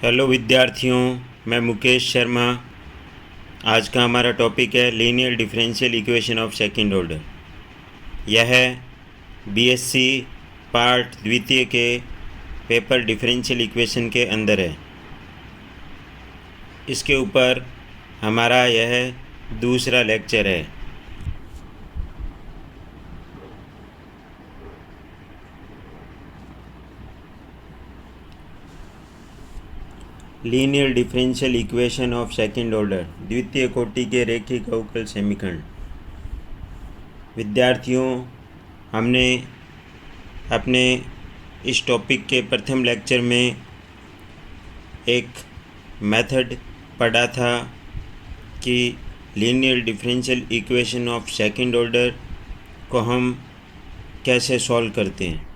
Hello विद्यार्थियों, मैं मुकेश शर्मा। आज का हमारा टॉपिक है linear differential equation of second order. यह बीएससी पार्ट द्वितीय के पेपर डिफरेंशियल इक्वेशन के अंदर है। इसके ऊपर हमारा यह दूसरा लेक्चर है। Linear differential equation of second order, द्वितीय कोटि के रैखिक अवकल समीकरण। विद्यार्थियों, हमने अपने इस टॉपिक के प्रथम लेक्चर में एक मेथड पढ़ा था कि linear differential equation of second order को हम कैसे सॉल्व करते हैं।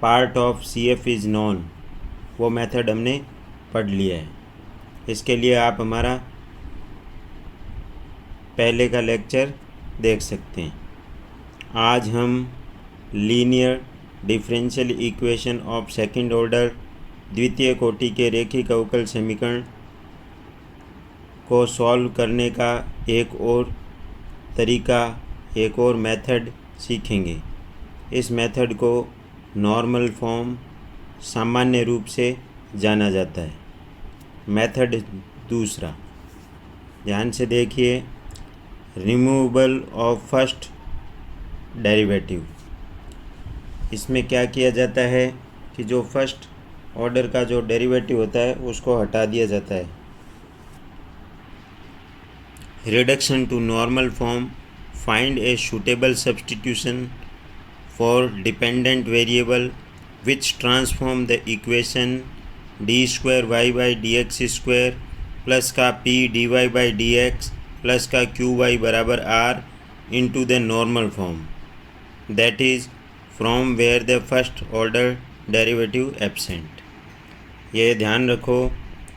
Part of CF is non, वो मेथड हमने पढ़ लिया है। इसके लिए आप हमारा पहले का लेक्चर देख सकते हैं। आज हम linear differential equation of second order, द्वितीय कोटि के रैखिक अवकल समीकरण को सॉल्व करने का एक और तरीका, एक और मेथड सीखेंगे। इस मेथड को नॉर्मल फॉर्म, सामान्य रूप से जाना जाता है। मेथड दूसरा, ध्यान से देखिए, रिमूवल ऑफ फर्स्ट डेरिवेटिव। इसमें क्या किया जाता है कि जो फर्स्ट ऑर्डर का जो डेरिवेटिव होता है उसको हटा दिया जाता है। Reduction to normal form, find a suitable substitution for dependent variable which transform the equation d square y by D x square plus का p d Y by D x plus का q y बराबर r into the normal form, that is from where the first order derivative absent. ये ध्यान रखो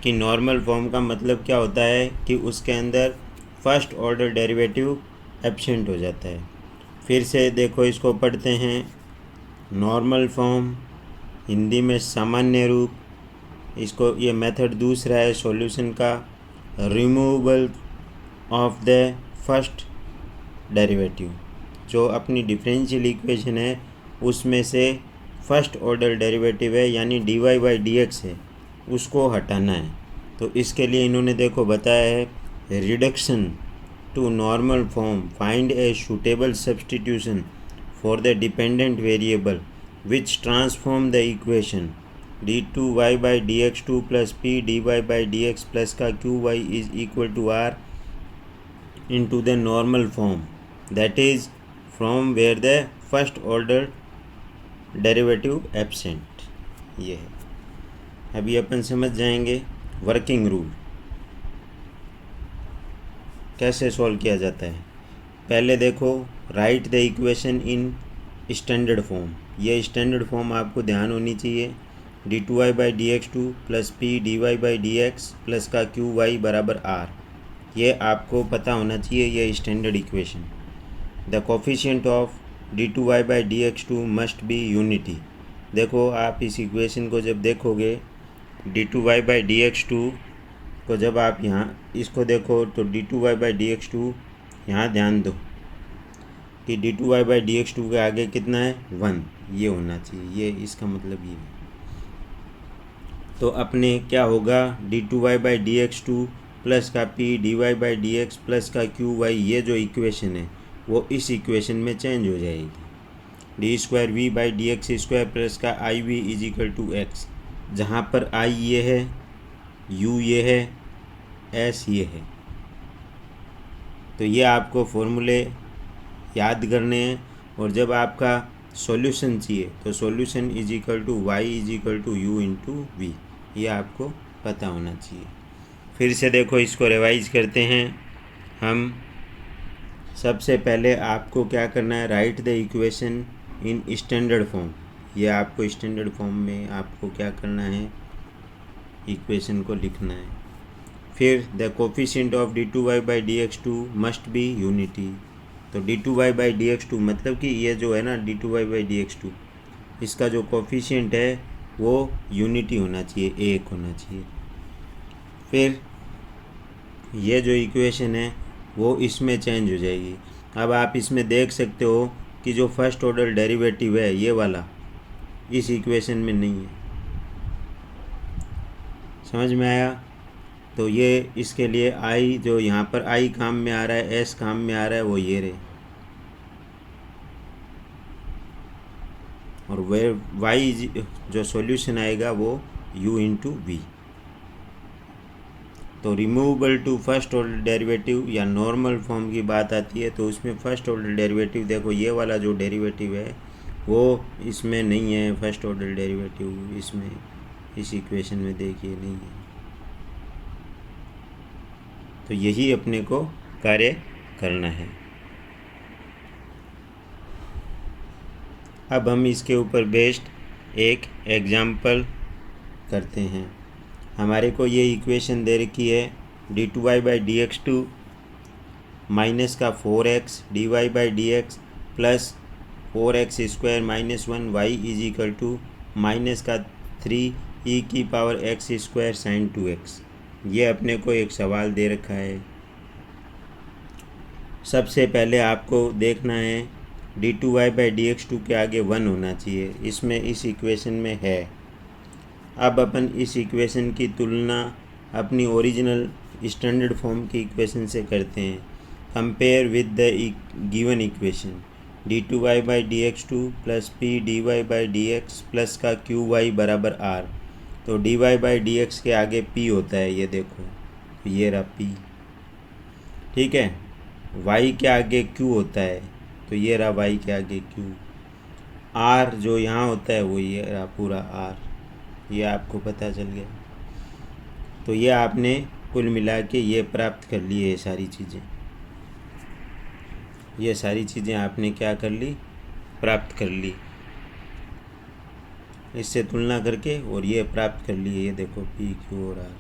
कि normal form का मतलब क्या होता है कि उसके अंदर फर्स्ट ऑर्डर डेरिवेटिव एब्सेंट हो जाता है। फिर से देखो, इसको पढ़ते हैं। नॉर्मल फॉर्म, हिंदी में सामान्य रूप। इसको, ये मेथड दूसरा है सॉल्यूशन का, removal of the first derivative. जो अपनी डिफरेंशियल इक्वेशन है उसमें से फर्स्ट ऑर्डर डेरिवेटिव है यानी D Y by D X है, उसको हटाना है। तो इसके लिए इन्होंने देखो बताया है, reduction to normal form, find a suitable substitution for the dependent variable which transform the equation d2y by D x two plus p d Y by D x plus का q y is equal to r into the normal form, that is from where the first order derivative absent. ये है। अभी अपन समझ जाएंगे working rule कैसे solve किया जाता है। पहले देखो, write the equation in standard form. ये स्टैंडर्ड फॉर्म आपको ध्यान होनी चाहिए। d2y by D x two plus p d Y by D x plus का क्यू वाई बराबर आर, ये आपको पता होना चाहिए। ये standard equation. The coefficient of d2y by D x two must be unity. देखो, आप इस इक्वेशन को जब देखोगे, d2y by D x to को जब आप यहाँ इसको देखो तो d2y by D x to, यहाँ ध्यान दो कि d2y by D x to के आगे कितना है, 1, ये होना चाहिए। ये इसका मतलब ये है। तो अपने क्या होगा, d2y by D x two plus का p d Y by D x plus का क्यू वाई, ये जो इक्वेशन है वो इस इक्वेशन में चेंज हो जाएगी। D square v by D x square plus का i v is equal to x, जहाँ पर आई ये है, यू ये है, एस ये है। तो ये आपको फॉर्मूले याद करने हैं। और जब आपका सॉल्यूशन चाहिए तो solution is equal to y is equal to u into v, ये आपको पता होना चाहिए। फिर से देखो, इसको रिवाइज करते हैं हम। सबसे पहले आपको क्या करना है, right the equation in standard form. ये आपको स्टैंडर्ड फॉर्म में आपको क्या करना है, इक्वेशन को लिखना है। फिर the coefficient of d2y by D x two must be unity. तो d2y by D x to मतलब कि ये जो है ना d2y by D x to, इसका जो कोफिशिएंट है वो यूनिटी होना चाहिए, एक होना चाहिए। फिर ये जो इक्वेशन है वो इसमें चेंज हो जाएगी। अब आप इसमें देख सकते हो कि जो फर्स्ट ऑर्डर डेरिवेटिव है ये वाला इस इक्वेशन में नहीं है। समझ में आया? तो ये इसके लिए आई, जो यहाँ पर आई काम में आ रहा है, एस काम में आ रहा है, वो ये रहे। और वे वाई जो सॉल्यूशन आएगा वो u इंटू वी। तो removable to first order derivative या नॉर्मल फॉर्म की बात आती है तो उसमें फर्स्ट ऑर्डर डेरिवेटिव, देखो ये वाला जो डेरिवेटिव है वो इसमें नहीं है। फर्स्ट ऑर्डर डेरिवेटिव इसमें इस इक्वेशन में देखिए नहीं है। तो यही अपने को कार्य करना है। अब हम इसके ऊपर बेस्ड एक एग्जाम्पल करते हैं। हमारे को ये इक्वेशन दे रखी है d2y/dx2 माइनस का 4x dy/dx plus 4x² minus 1y is equal to minus का 3e⁻x² sin 2x। ये अपने को एक सवाल दे रखा है। सबसे पहले आपको देखना है d2y/dx2 के आगे 1 होना चाहिए, इसमें इस इक्वेशन में है। अब अपन इस इक्वेशन की तुलना अपनी ओरिजिनल स्टैंडर्ड फॉर्म की इक्वेशन से करते हैं। Compare with the given equation d2y/dx2 plus p dy/dx plus का qy बराबर r। तो dy/dx के आगे p होता है, ये देखो ये रहा p, ठीक है। y के आगे q होता है, तो ये रहा y के आगे q। r जो यहाँ होता है वो ये रहा पूरा r, ये आपको पता चल गया। तो ये आपने कुल मिला के ये प्राप्त कर ली है सारी चीज़ें। ये सारी चीज़ें आपने क्या कर ली, प्राप्त कर ली इससे तुलना करके, और ये प्राप्त कर ली है, ये देखो पी क्यू और आर।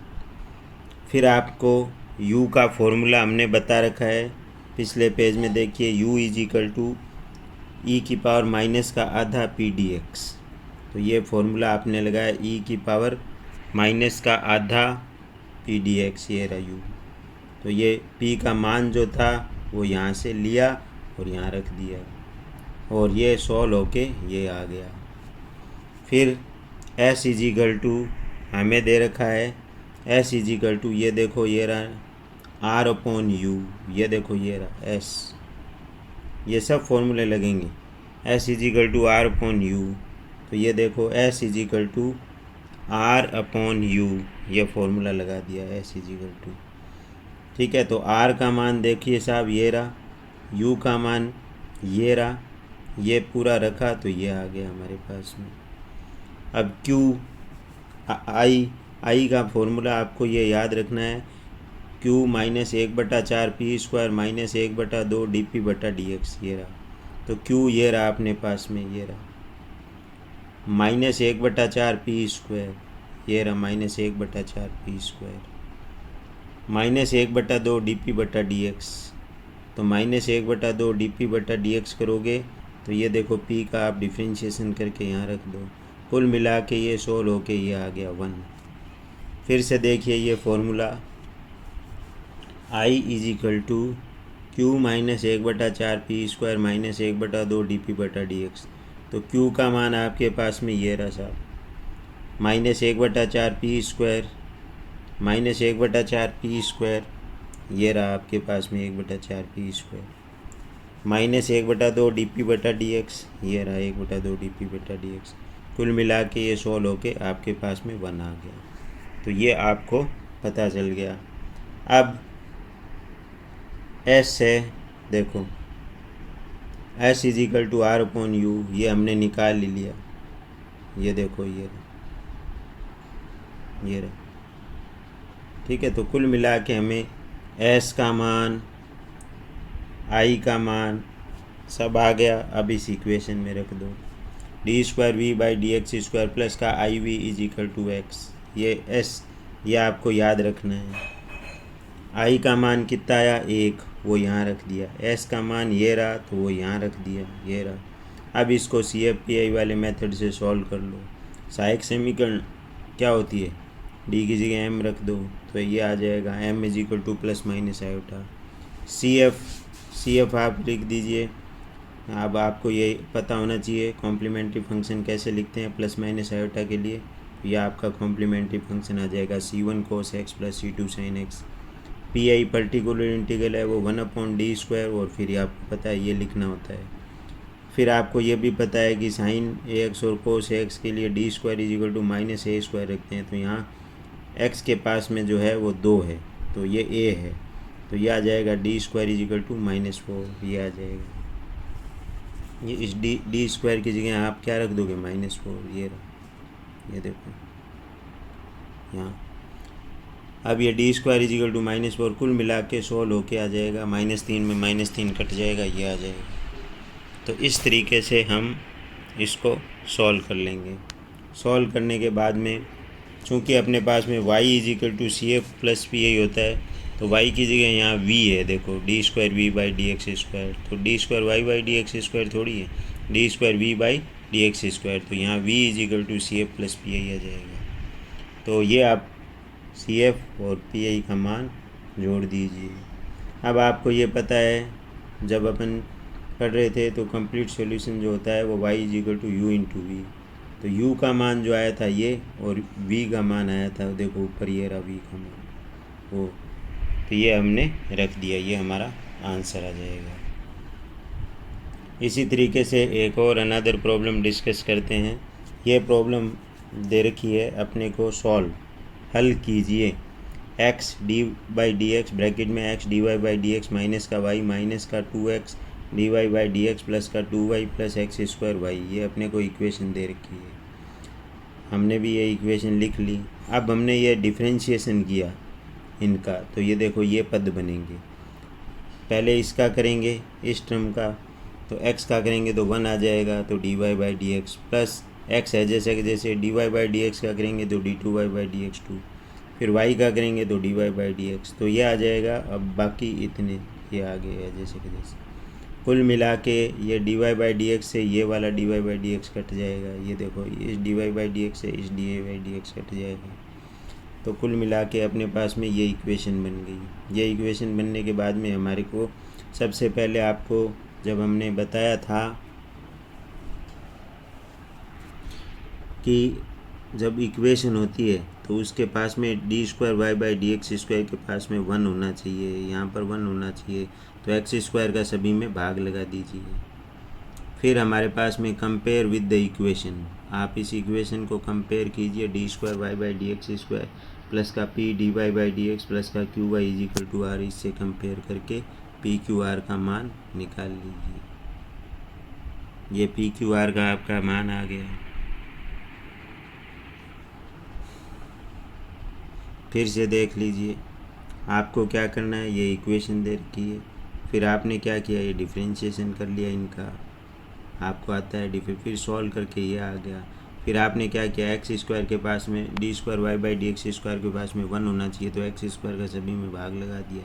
फिर आपको u का फॉर्मूला हमने बता रखा है पिछले पेज में, देखिए u is equal to e⁻⁻⁻ p dx। तो ये फॉर्मूला आपने लगाया e⁻⁻⁻ p dx, ये रहा u। तो ये p का मान जो था वो यहाँ से लिया और यहाँ रख दिया, और ये सॉल्व होके ये आ गया। फिर s इज इक्वल टू हमें दे रखा है s इज इक्वल टू, ये देखो ये रहा r/u, ये देखो ये रहा s। ये सब फॉर्मूले लगेंगे। s is equal to r/u, तो ये देखो s is equal to r/u, ये फॉर्मूला लगा दिया s इज इक्वल टू, ठीक है। तो r का मान देखिए साहब ये रहा, u का मान ये रहा, ये पूरा रखा तो ये आ गया हमारे पास में। अब q i का फॉर्मूला आपको ये याद रखना है, q -1/4 p² माइनस 1/2 dp/dx, ये रहा। तो q ये रहा अपने पास में, ये रहा -1/4 p², ये रहा -1/4 p² माइनस 1/2 dp/dx। तो -1/2 dp/dx करोगे तो ये देखो p का आप डिफ्रेंशिएशन करके यहाँ रख दो, कुल मिला के ये सोल्व होके ये आ गया 1। फिर से देखिए ये formula i is equal to q -1/4 p² minus 1/2 dp/dx। तो q का मान आपके पास में ये रहा साहब, -1/4 p² माइनस 1/4 p², ये रहा आपके पास में 1/4 p² माइनस 1/2 dp/dx, ये रहा 1/2 dp/dx। कुल मिला के ये सोल्व होके आपके पास में 1 आ गया। तो ये आपको पता चल गया। अब s है, देखो s is equal to r/u, ये हमने निकाल ही लिया, ये देखो ये रहा, ठीक है। तो कुल मिला के हमें s का मान, i का मान सब आ गया। अब इस इक्वेशन में रख दो d²v/dx² प्लस का iv is equal to x, ये s ये आपको याद रखना है। i का मान कितना आया 1, वो यहाँ रख दिया। s का मान ये रहा तो वो यहाँ रख दिया, ये रहा। अब इसको CFPI वाले मेथड से सॉल्व कर लो। सहायक समीकरण क्या होती है, डी की जगह एम रख दो तो ये आ जाएगा m is equal to plus minus iota. C F आप लिख दीजिए। अब आपको ये पता होना चाहिए कॉम्प्लीमेंट्री फंक्शन कैसे लिखते हैं प्लस माइनस आयोटा के लिए। यह आपका कॉम्प्लीमेंट्री फंक्शन आ जाएगा C1 cos x plus C2 sin x। P I particular integral है वो 1/d², और फिर आपको पता है ये लिखना होता है। फिर आपको ये भी पता है कि साइन ax और कोस x के लिए d² is equal to minus a² रखते हैं, तो यहाँ x के पास में जो है वो 2 है तो ये a है, तो ये आ जाएगा d² इज इक्वल टू -4, ये आ जाएगा। ये इस d² की जगह आप क्या रख दोगे, -4, ये देखो यहाँ। अब ये d² इज इक्वल टू -4 कुल मिला के सोल्व होके आ जाएगा, -3 में -3 कट जाएगा, ये आ जाएगा। तो इस तरीके से हम इसको सॉल्व कर लेंगे। सॉल्व करने के बाद में चूँकि अपने पास में y is equal to CF plus PI होता है, तो y की जगह यहाँ v है, देखो d² v/dx², तो d² y/dx² थोड़ी है, d² v/dx², तो यहाँ v is equal to CF plus PI आ जाएगा। तो ये आप CF और PI का मान जोड़ दीजिए। अब आपको ये पता है जब अपन पढ़ रहे थे तो कंप्लीट सॉल्यूशन जो होता है वो y is equal to u into v, तो u का मान जो आया था ये और v का मान आया था, देखो ऊपर ये रहा v का मान वो, तो ये हमने रख दिया, ये हमारा आंसर आ जाएगा। इसी तरीके से एक और अनदर प्रॉब्लम डिस्कस करते हैं। ये प्रॉब्लम दे रखी है अपने को, सॉल्व हल कीजिए। x d/dx ब्रैकेट में x dy/dx माइनस का y माइनस का 2x dy/dx प्लस का 2y प्लस x²y, ये अपने को इक्वेशन दे रखी है। हमने भी ये इक्वेशन लिख ली। अब हमने ये डिफरेंशिएशन किया इनका, तो ये देखो ये पद बनेंगे। पहले इसका करेंगे इस टर्म का, तो x का करेंगे तो 1 आ जाएगा, तो dy/dx प्लस x है जैसे dy/dx का करेंगे तो d2y/dx 2, फिर y का करेंगे तो dy/dx, तो ये आ जाएगा। अब बाकी इतने ये आ गए हैं जैसे कि जैसे, कुल मिला के ये dy/dx से ये वाला dy/dx कट जाएगा, ये देखो इस dy/dx से इस dy/dx कट जाएगा, तो कुल मिला के अपने पास में ये इक्वेशन बन गई। ये इक्वेशन बनने के बाद में हमारे को सबसे पहले आपको जब हमने बताया था कि जब इक्वेशन होती है तो उसके पास में d² y/dx² के पास में 1 होना चाहिए, यहाँ पर 1 होना चाहिए, तो x² का सभी में भाग लगा दीजिए। फिर हमारे पास में कंपेयर विद द इक्वेशन, आप इस इक्वेशन को कंपेयर कीजिए, d² y/dx² प्लस का p dy/dx प्लस का qy is equal to r, इससे कंपेयर करके PQR का मान निकाल लीजिए। ये PQR का आपका मान आ गया। फिर से देख लीजिए आपको क्या करना है, ये इक्वेशन दे रखी है, फिर आपने क्या किया, ये डिफरेंशिएशन कर लिया इनका, आपको आता है फिर सॉल्व करके ये आ गया। फिर आपने क्या किया, x² के पास में d² y/dx² के पास में 1 होना चाहिए, तो x² का सभी में भाग लगा दिया।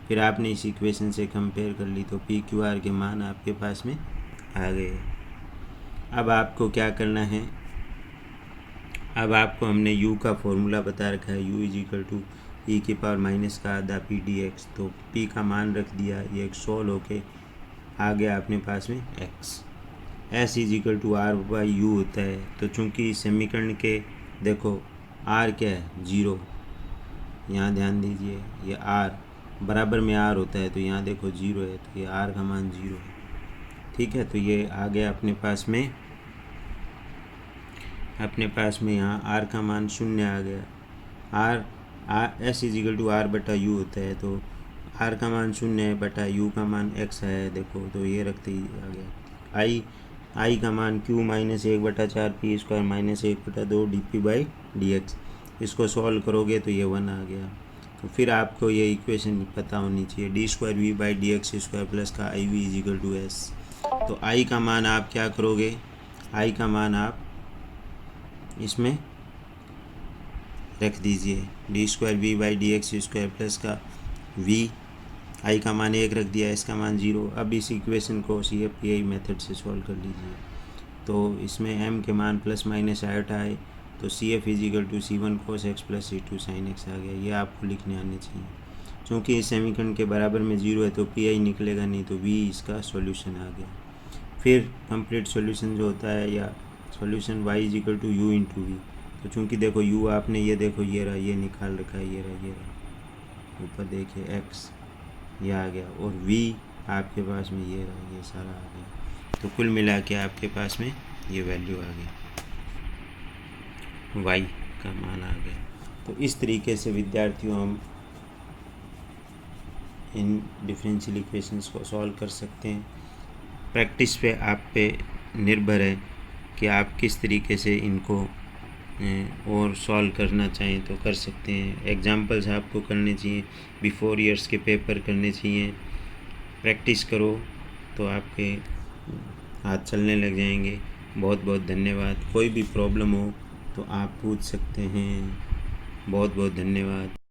फिर आपने इस इक्वेशन से कंपेयर कर ली, तो PQR के मान आपके पास में आ गए। अब आपको क्या करना है, अब आपको हमने u का फॉर्मूला बता रखा है, u is equal to e⁻⁻² p/dx, तो p का मान रख दिया, ये एक सॉल्व होके आ गया अपने पास में x। s is equal to r/u होता है, तो चूँकि इस समीकरण के देखो r क्या है, 0, यहाँ ध्यान दीजिए, ये r बराबर में r होता है, तो यहाँ देखो 0 है, तो ये r का मान 0 है। ठीक है, तो ये आ गया अपने पास में यहाँ r का मान 0 आ गया। s is equal to r/u होता है, तो r का मान 0 है बटा u का मान x है, देखो तो ये रखते ही आ गया। i का मान q -1/4 p² -1/2 dp/dx, इसको सॉल्व करोगे तो ये 1 आ गया। तो फिर आपको ये इक्वेशन पता होनी चाहिए, d² v/dx² प्लस का iv is equal to s, तो i का मान आप क्या करोगे, i का मान आप इसमें रख दीजिए, d² v/dx² प्लस का v, i का मान 1 रख दिया, s का मान 0। अब इस इक्वेशन को CFPI मेथड से सॉल्व कर लीजिए। तो इसमें m के मान प्लस माइनस आयोटा आए तो CF is equal to C1 cos x plus C2 sin x आ गया। ये आपको लिखने आने चाहिए। चूँकि इस समीकरण के बराबर में 0 है तो PI निकलेगा नहीं, तो V इसका सॉल्यूशन आ गया। फिर कंप्लीट सॉल्यूशन जो होता है या solution y is equal to u into v. तो चूँकि देखो u आपने ये देखो ये रहा, ये निकाल रखा है, ये रहा ऊपर देखिए x ये आ गया, और v आपके पास में ये रहा, ये सारा आ गया। तो कुल मिला के आपके पास में ये वैल्यू आ गई, y का मान आ गया। तो इस तरीके से विद्यार्थियों हम इन डिफरेंशियल इक्वेशंस को सॉल्व कर सकते हैं। प्रैक्टिस पे आप पे निर्भर है कि आप किस तरीके से इनको और सॉल्व करना चाहें तो कर सकते हैं। एग्जाम्पल्स आपको करने चाहिए, बिफोर ईयर्स के पेपर करने चाहिए। प्रैक्टिस करो तो आपके हाथ चलने लग जाएंगे। बहुत बहुत धन्यवाद। कोई भी प्रॉब्लम हो तो आप पूछ सकते हैं। बहुत बहुत धन्यवाद।